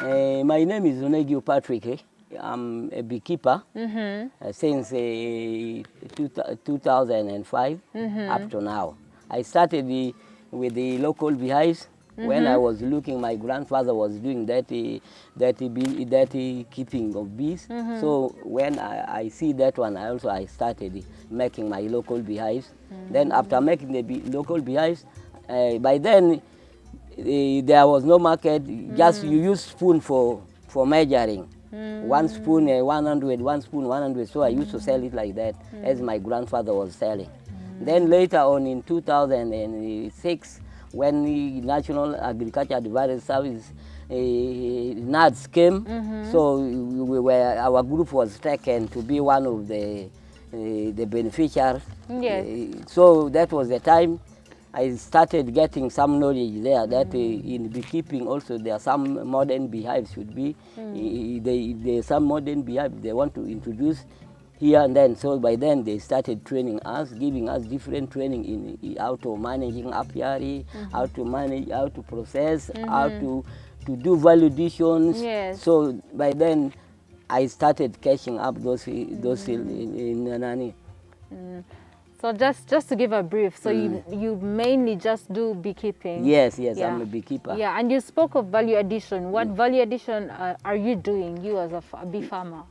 My name is UNEGIU Patrick. I'm a beekeeper since 2005 up to now. I started with the local beehives. When I was looking, my grandfather was doing that keeping of bees. So when I see that one, I started making my local beehives. Then after making the local beehives, by then there was no market. Just you use spoon for measuring. One spoon 100, one spoon 100. So I used to sell it like that, as my grandfather was selling. Then later on in 2006, when the National Agriculture Advisory Service NADS came, so our group was taken to be one of the beneficiaries. Yes. So that was the time I started getting some knowledge there that in beekeeping also there are some modern beehives should be. There's some modern beehives they want to introduce here and then. So by then they started training us, giving us different training in how to managing apiary, how to manage, how to process, how to do value additions. Yes. So by then I started catching up those in Nani. So just to give a brief, so you mainly just do beekeeping? Yes, yeah. I'm a beekeeper. Yeah, and you spoke of value addition. What value addition are you doing, you as a bee farmer?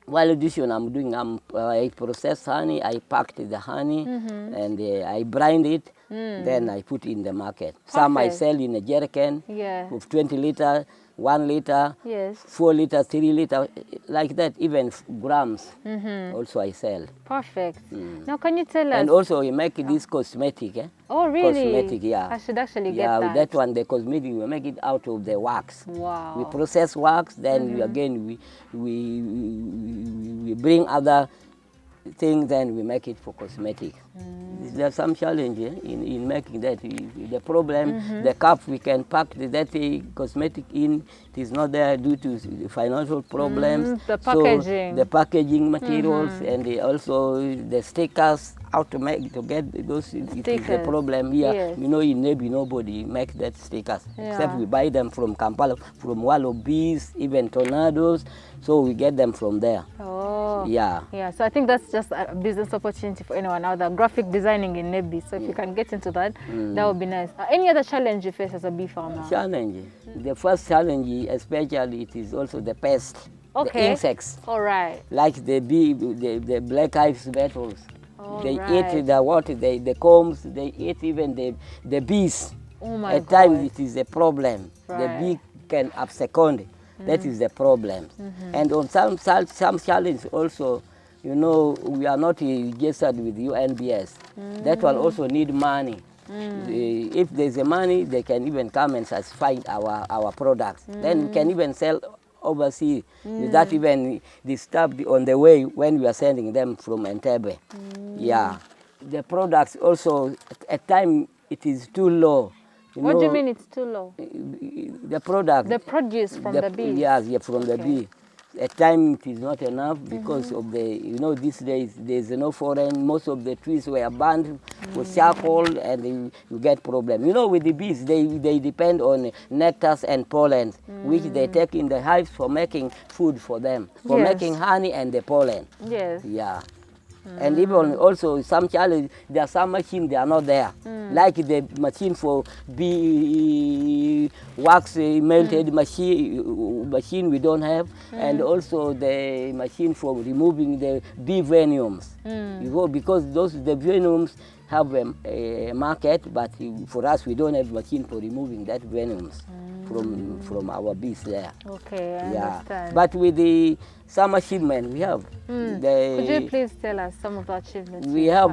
Value addition I'm doing, I process honey, I packed the honey, and I grind it, then I put in the market. Perfect. Some I sell in a jerrycan of 20 liter, 1 liter, 4 liter, 3 liter, like that, even grams also I sell. Perfect. Now can you tell us? And also we make this cosmetic. Oh really? Cosmetic, yeah. I should actually get that. Yeah, that one, the cosmetic, we make it out of the wax. Wow. We process wax, then we bring other things, then we make it for cosmetic. There's some challenge in making that. The problem, the cup we can pack that cosmetic in, it is not there due to the financial problems. The packaging. So the packaging materials and also the stickers, how to get those, it is the problem here. Yes. You know, in Nebi, nobody makes that stickers, except we buy them from Kampala, from Wall of Bees, even Tornadoes, so we get them from there. Oh. Yeah. Yeah, so I think that's just a business opportunity for anyone out there, graphic designing in Nebi, so if you can get into that, that would be nice. Any other challenge you face as a bee farmer? Challenge? The first challenge, especially, it is also the pest, the insects. All right. Like the bee, the black hives beetles. They right. eat the water, the combs, they eat even the bees. Oh my God. At times it is a problem. Right. The bee can abscond. That is the problem. And on some challenge also, you know, we are not registered with UNBS. That one also need money. If there's a money, they can even come and satisfy our products. Then we can even sell overseas without even disturbed on the way when we are sending them from Entebbe. Yeah. The products also, at times, it is too low. What do you mean it's too low? The product. The produce from the bee? Yes, from the bee. At times it is not enough because of the, you know, these days there's no foreign, most of the trees were burned with charcoal and you get problem. You know, with the bees, they depend on nectars and pollens, which they take in the hives for making food for them, for making honey and the pollen. Yes. Yeah. And even also some challenge, there are some machines, they are not there. Like the machine for bee wax melted machine we don't have, and also the machine for removing the bee venoms. Because the venoms have a market, but for us we don't have machine for removing that venoms from our bees there. Okay, I understand. But with the some achievement we have. Could you please tell us some of the achievements? We have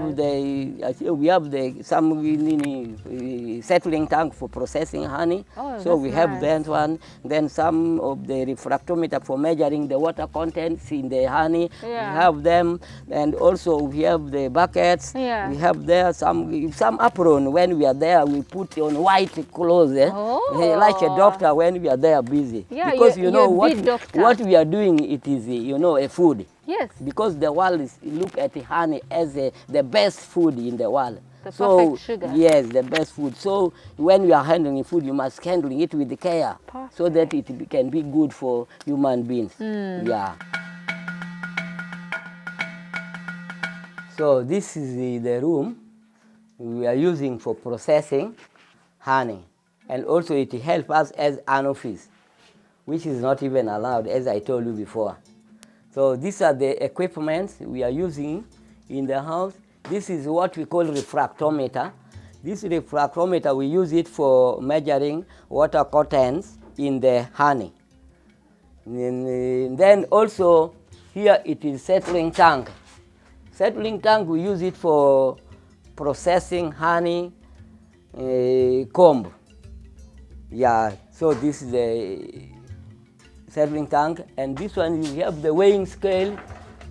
some settling tank for processing honey. So we have that one. Then some of the refractometer for measuring the water contents in the honey. We have them, and also we have the buckets. We have there some apron. When we are there, we put on white clothes, like a doctor when we are there busy. Because you know what we are doing, it is a food. Yes. Because the world look at honey as the best food in the world. The perfect sugar. Yes, the best food. So when you are handling food, you must handle it with care, so that it can be good for human beings. Yeah. So this is the room we are using for processing honey, and also it helps us as an office, which is not even allowed, as I told you before. So these are the equipments we are using in the house. This is what we call refractometer. This refractometer, we use it for measuring water contents in the honey. And then also here it is settling tank. Settling tank, we use it for processing honey comb. Yeah, so this is the settling tank, and this one we have the weighing scale.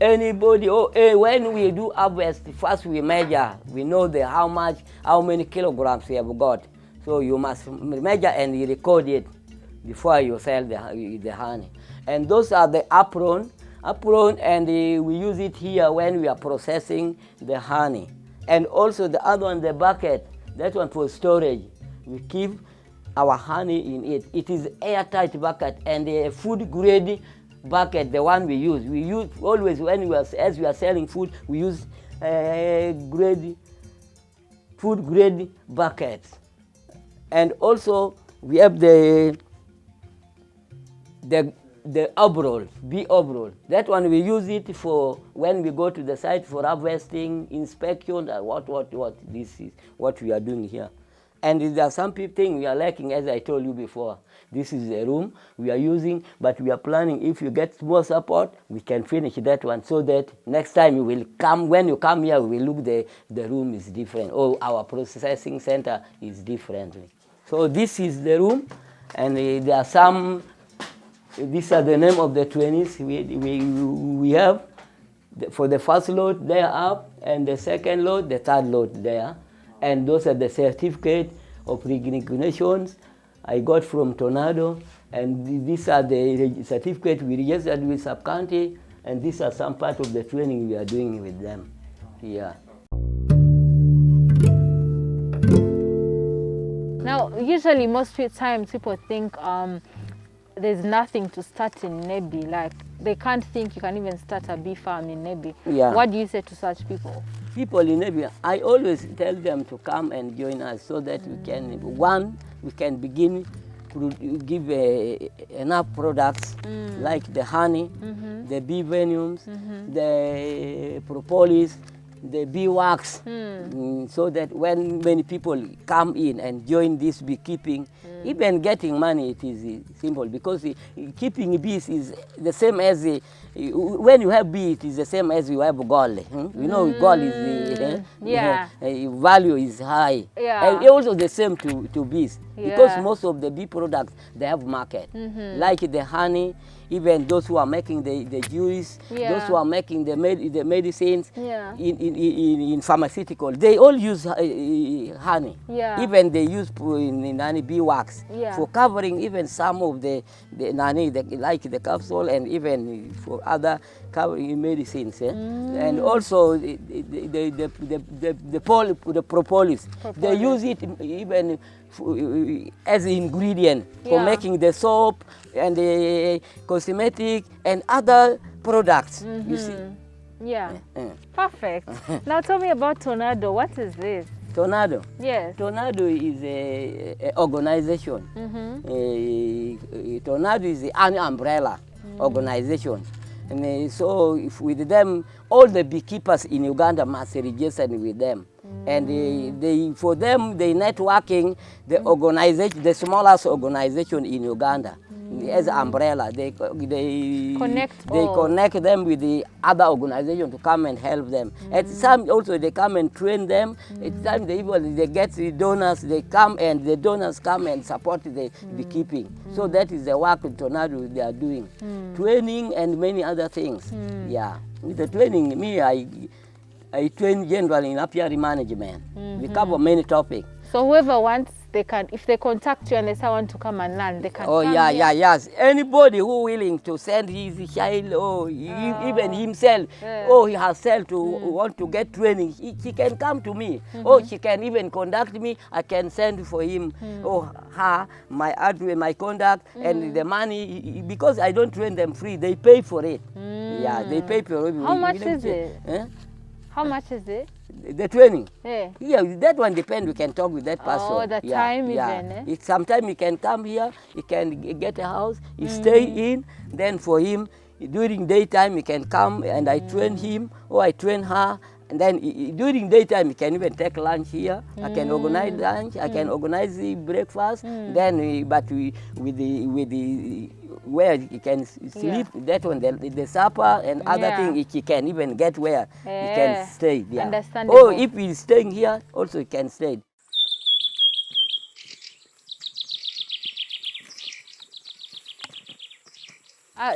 Anybody, when we do harvest, first we measure. We know how many kilograms we have got. So you must measure and you record it before you sell the honey. And those are the apron, and we use it here when we are processing the honey. And also the other one, the bucket, that one for storage. We keep our honey in it. It is airtight bucket and a food grade bucket, the one we use. We use always as we are selling food, we use food grade buckets. And also we have the overall, bee overall. That one we use it for when we go to the site for harvesting, inspection, what this is, what we are doing here. And there are some things we are lacking, as I told you before. This is the room we are using, but we are planning, if you get more support, we can finish that one, so that next time you will come, when you come here, we will look, the room is different, or our processing center is different. So this is the room, and there are some, these are the name of the trainees we have. For the first load, they are up, and the second load, the third load there. And those are the certificate of recognitions I got from Tornado, and these are the certificate we registered with sub-county, and these are some part of the training we are doing with them. Yeah. Now, usually most times people think there's nothing to start in Nebi, like they can't think you can even start a bee farm in Nebi. Yeah. What do you say to such people? People in Nebi, I always tell them to come and join us, so that we can begin to give enough products like the honey, the bee venoms, the propolis, the bee wax, so that when many people come in and join this beekeeping, even getting money, it is simple, because keeping bees is the same as when you have bee, it is the same as you have gold. You know, gold is value is high, and also the same to bees, because most of the bee products, they have market, like the honey. Even those who are making the juice, those who are making the medicines in pharmaceutical, they all use honey. Even they use in bee wax for covering even some of the like the capsule, and even for other covering medicines. And also the propolis, they use it even as an ingredient for making the soap and the cosmetic and other products. You see. Perfect. Now tell me about Tornado. What is this? Tornado. Yes. Tornado is an organization. Tornado is an umbrella organization. And so if with them, all the beekeepers in Uganda must register with them. And for them, they networking the organization, the smallest organization in Uganda, as an umbrella. They connect them with the other organization to come and help them. At some also they come and train them. At times they get the donors. They come, and the donors come and support the beekeeping. So that is the work with Tornado they are doing, training and many other things. Yeah, with the training, I train generally in apiary management. We cover many topics. So whoever wants if they contact you and they say I want to come and learn, they can Oh, come yeah, here. yeah, yes. Anybody who willing to send his child or even himself, or he herself to want to get training, he can come to me. Or she can even contact me. I can send for him or her my address, my contact, and the money, because I don't train them free. They pay for it. Yeah, they pay for it. How much is it? How much is it? The training? Yeah. Yeah, that one depends. We can talk with that person. Oh, the time even, eh? Sometimes he can come here, he can get a house, he stay in, then for him, during daytime he can come and I train him or I train her, and then during daytime he can even take lunch here. I can organize lunch, I can organize the breakfast, then with the where he can sleep, that one, the supper and other thing, he can even get where he can stay. Yeah. Understandable. Or if he's staying here, also he can stay.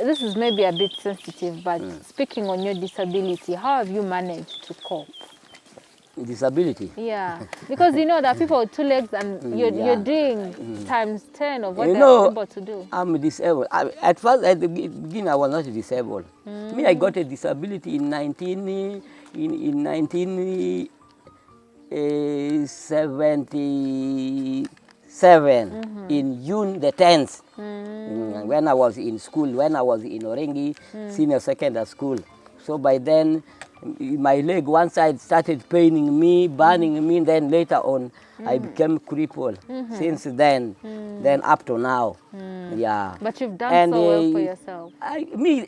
This is maybe a bit sensitive, but speaking on your disability, how have you managed to cope? Disability? Yeah, because you know that people with 2 legs and you're doing times 10 of what they're able to do. I'm disabled. At first, at the beginning, I was not disabled. Me, I got a disability in 1977, in June the 10th, when I was in school, when I was in Orengi Senior Secondary School. So by then, my leg, one side started paining me, burning me, then later on, I became crippled. Since then up to now. Yeah. But you've done so well for yourself.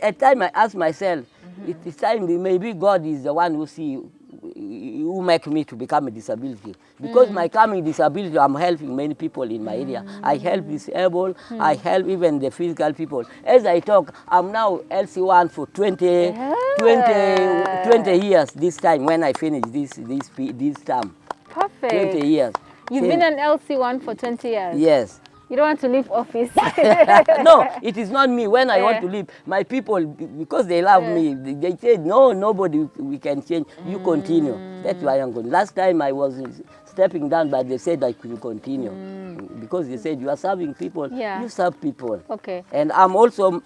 At time I ask myself, it's time maybe God is the one who make me to become a disability. Because my coming disability, I'm helping many people in my area. I help disabled, I help even the physical people. As I talk, I'm now LC1 for 20 years this time when I finish this term. Perfect. 20 years. You've been an LC1 for 20 years? Yes. You don't want to leave office? No, it is not me. When I want to leave, my people, because they love me, they said, no, nobody, we can change. You continue. That's why I'm going. Last time I was stepping down, but they said I could continue. Because they said, you are serving people, you serve people. Okay. And I'm also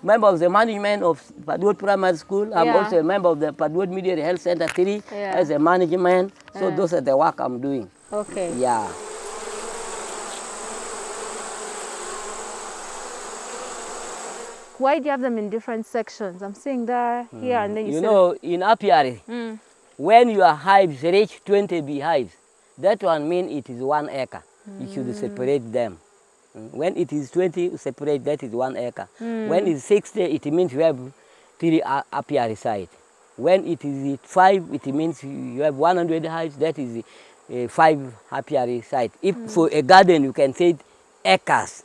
member of the management of Padwood Primary School. I'm also a member of the Padwood Media Health Center 3 as a management. So those are the work I'm doing. Okay. Yeah. Why do you have them in different sections? I'm seeing there, here, and then you know, in apiary, when your hives reach 20 beehives, that one means it is 1 acre. You should separate them. When it is 20, separate, that is 1 acre. When it's 60, it means you have 3 apiary sites. When it is 5, it means you have 100 hives, that is 5 apiary sites. If for a garden, you can say acres.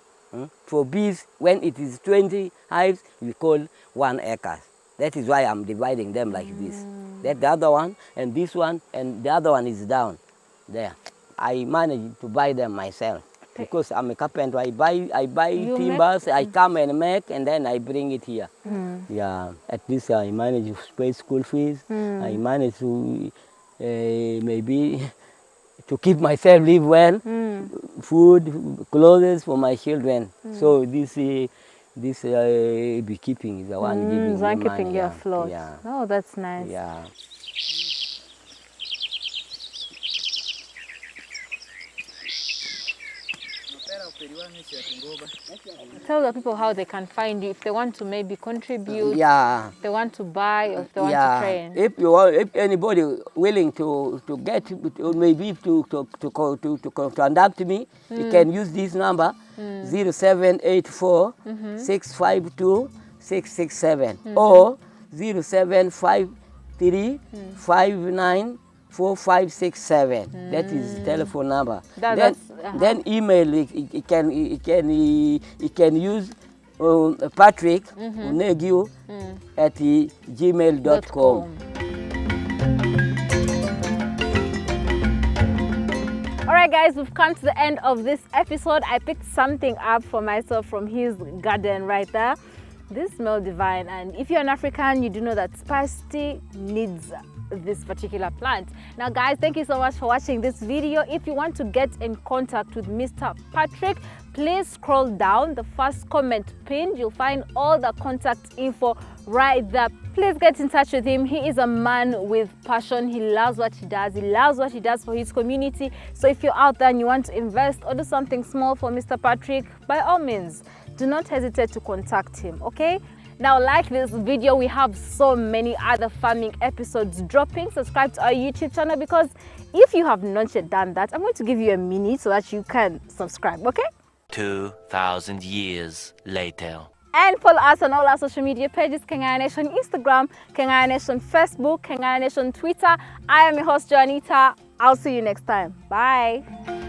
For bees, when it is 20 hives, we call 1 acre. That is why I'm dividing them like this. That the other one, and this one, and the other one is down there. I managed to buy them myself because I'm a carpenter. I buy timbers, I come and make, and then I bring it here. Yeah, at least I manage to pay school fees. I manage to maybe to keep myself live well. Food, clothes for my children. So this beekeeping is the one giving me money. Keeping you afloat. Yeah. Oh, that's nice. Yeah. Tell the people how they can find you if they want to maybe contribute. Yeah. If they want to buy or if they want to train. If anybody willing to get, maybe to contact me, you can use this number 0784 652 667 or 0753 59 4567. That is the telephone number. Then email. It can use Patrick UNEGIU at gmail.com. Alright guys, we've come to the end of this episode. I picked something up for myself from his garden right there. This smells divine, and if you're an African, you do know that spice tea needs this particular plant. Now guys, thank you so much for watching this video. If you want to get in contact with Mr. Patrick, please scroll down the first comment pinned. You'll find all the contact info right there. Please get in touch with him. He is a man with passion. He loves what he does. He loves what he does for his community. So if you're out there and you want to invest or do something small for Mr. Patrick, by all means, do not hesitate to contact him, okay? Now, like this video, we have so many other farming episodes dropping. Subscribe to our YouTube channel, because if you have not yet done that, I'm going to give you a minute so that you can subscribe, okay? 2,000 years later. And follow us on all our social media pages: Kengaya Nation Instagram, Kengaya Nation Facebook, Kengaya Nation Twitter. I am your host, Joanita. I'll see you next time. Bye.